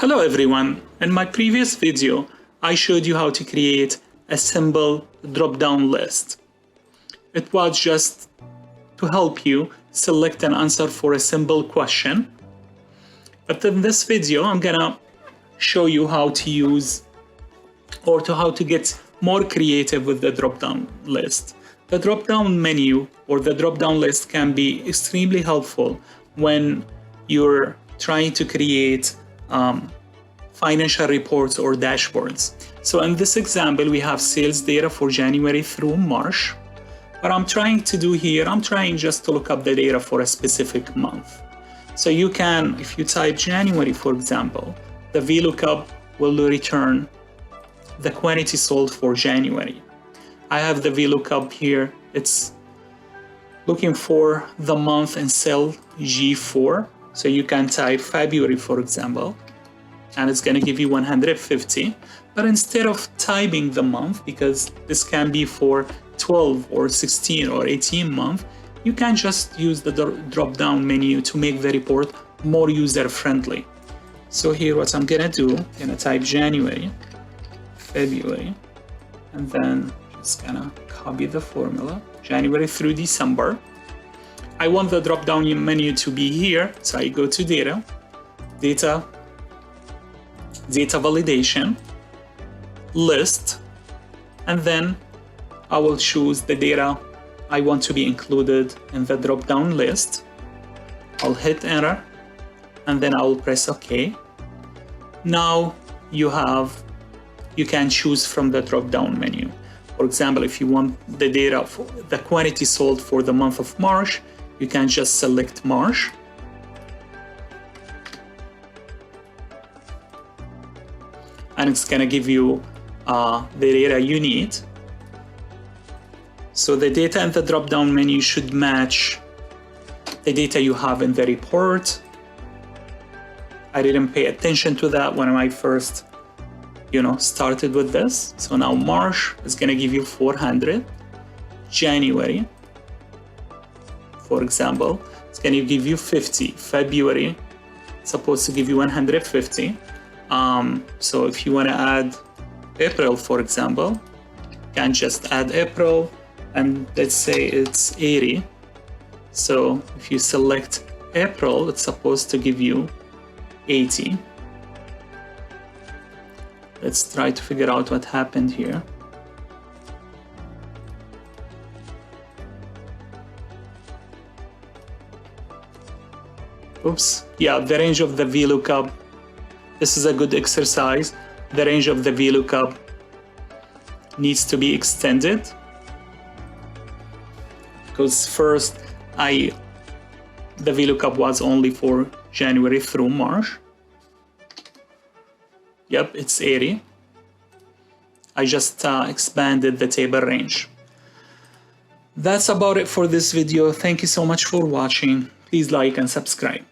Hello everyone, in my previous video I showed you how to create a simple drop-down list. It was just to help you select an answer for a simple question. But in this video I'm gonna show you how to use or how to get more creative with the drop-down list. The drop-down menu or the drop-down list can be extremely helpful when you're trying to create financial reports or dashboards. So in this example, we have sales data for January through March. What I'm trying to do here, I'm trying just to look up the data for a specific month. So you can, if you type January, for example, the VLOOKUP will return the quantity sold for January. I have the VLOOKUP here. It's looking for the month in cell G4. So you can type February, for example, and it's going to give you 150. But instead of typing the month, because this can be for 12 or 16 or 18 months, you can just use the drop-down menu to make the report more user-friendly. So here what I'm going to do, I'm going to type January, February, and then just going to copy the formula, January through December. I want the drop-down menu to be here, so I go to data validation, list, and then I will choose the data I want to be included in the drop-down list. I'll hit enter, and then I will press OK. Now you can choose from the drop-down menu. For example, if you want the data for the quantity sold for the month of March, you can just select March. And it's going to give you the data you need. So the data in the drop-down menu should match the data you have in the report. I didn't pay attention to that when I first started with this. So now March is going to give you 400. January, for example, it's going to give you 50. February, it's supposed to give you 150. So if you want to add April, for example, you can just add April, and let's say it's 80. So if you select April, it's supposed to give you 80. Let's try to figure out what happened here. Oops, yeah, the range of the VLOOKUP. This is a good exercise. The range of the VLOOKUP needs to be extended, because first the VLOOKUP was only for January through March. Yep, it's 80. I just expanded the table range. That's about it for this video. Thank you so much for watching. Please like and subscribe.